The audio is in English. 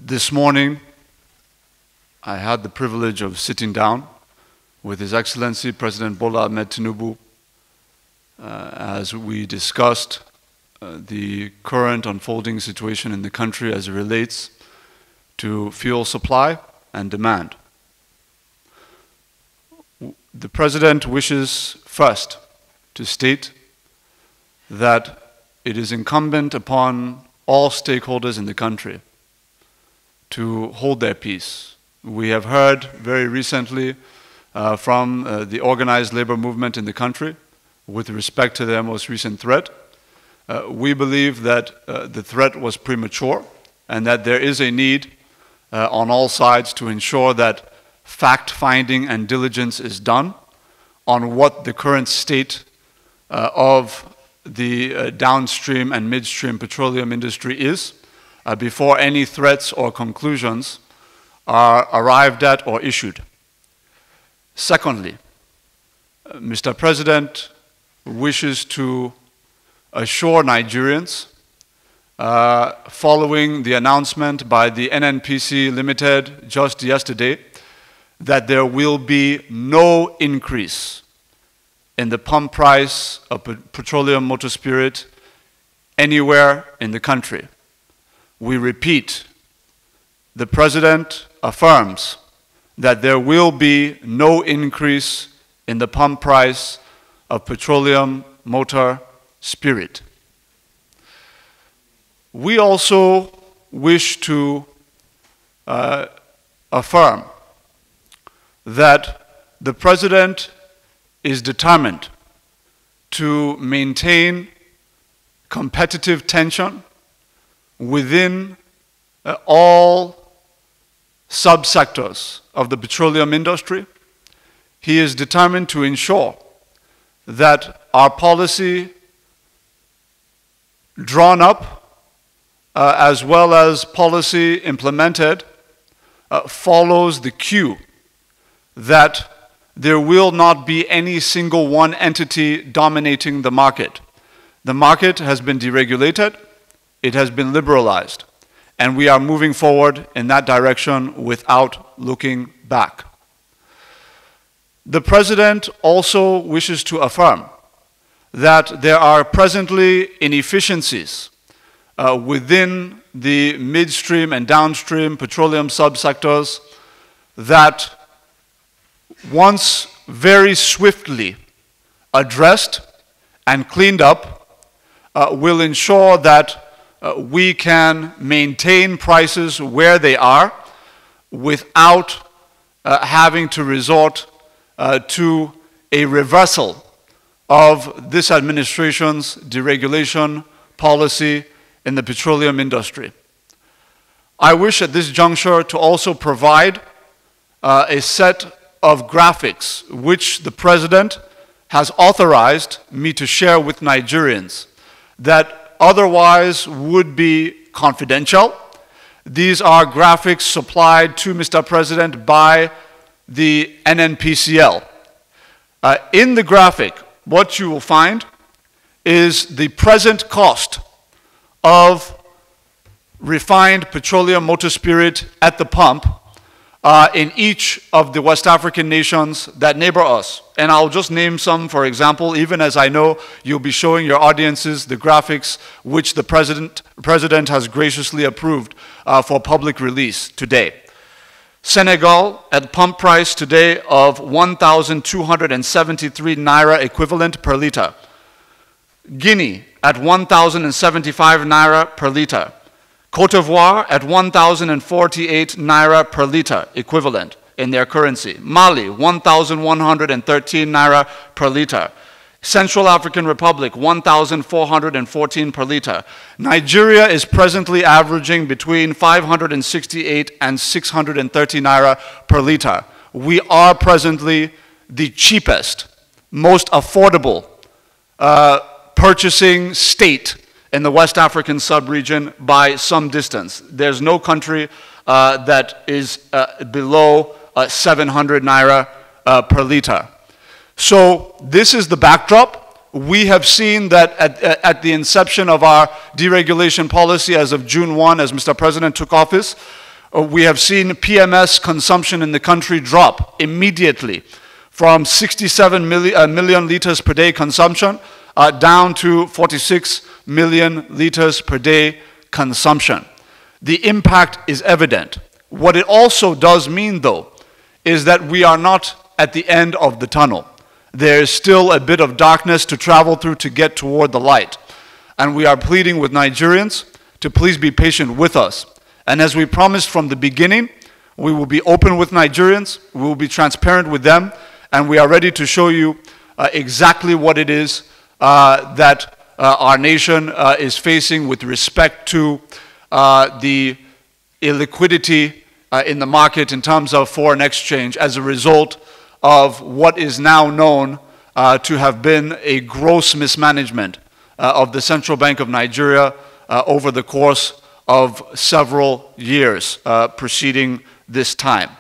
This morning, I had the privilege of sitting down with His Excellency President Bola Ahmed Tinubu as we discussed the current unfolding situation in the country as it relates to fuel supply and demand. The President wishes first to state that it is incumbent upon all stakeholders in the country to hold their peace. We have heard very recently from the organized labor movement in the country with respect to their most recent threat. We believe that the threat was premature and that there is a need on all sides to ensure that fact-finding and diligence is done on what the current state of the downstream and midstream petroleum industry is before any threats or conclusions are arrived at or issued. Secondly, Mr. President wishes to assure Nigerians, following the announcement by the NNPC Limited just yesterday, that there will be no increase in the pump price of petroleum motor spirit anywhere in the country. We repeat, the President affirms that there will be no increase in the pump price of petroleum motor spirit. We also wish to affirm that the President is determined to maintain competitive tension within all subsectors of the petroleum industry. He is determined to ensure that our policy drawn up as well as policy implemented follows the cue that there will not be any single one entity dominating the market. The market has been deregulated, it has been liberalized, and we are moving forward in that direction without looking back. The President also wishes to affirm that there are presently inefficiencies within the midstream and downstream petroleum subsectors that, once very swiftly addressed and cleaned up, will ensure that we can maintain prices where they are without having to resort to a reversal of this administration's deregulation policy in the petroleum industry. I wish at this juncture to also provide a set of graphics which the President has authorized me to share with Nigerians that otherwise would be confidential. These are graphics supplied to Mr. President by the NNPCL. In the graphic, what you will find is the present cost of refined petroleum motor spirit at the pump in each of the West African nations that neighbor us. And I'll just name some, for example, even as I know you'll be showing your audiences the graphics which the President has graciously approved for public release today. Senegal at pump price today of 1,273 naira equivalent per liter. Guinea at 1,075 naira per liter. Côte d'Ivoire at 1,048 naira per liter equivalent in their currency. Mali, 1,113 naira per liter. Central African Republic, 1,414 per liter. Nigeria is presently averaging between 568 and 630 naira per liter. We are presently the cheapest, most affordable purchasing state in the West African sub-region by some distance. There's no country that is below 700 naira per liter. So this is the backdrop. We have seen that at the inception of our deregulation policy as of June 1, as Mr. President took office, We have seen PMS consumption in the country drop immediately from 67 million liters per day consumption down to 46 million liters per day consumption. The impact is evident. What it also does mean, though, is that we are not at the end of the tunnel. There is still a bit of darkness to travel through to get toward the light. And we are pleading with Nigerians to please be patient with us. And as we promised from the beginning, we will be open with Nigerians, we will be transparent with them, and we are ready to show you exactly what it is that our nation is facing with respect to the illiquidity in the market in terms of foreign exchange as a result of what is now known to have been a gross mismanagement of the Central Bank of Nigeria over the course of several years preceding this time.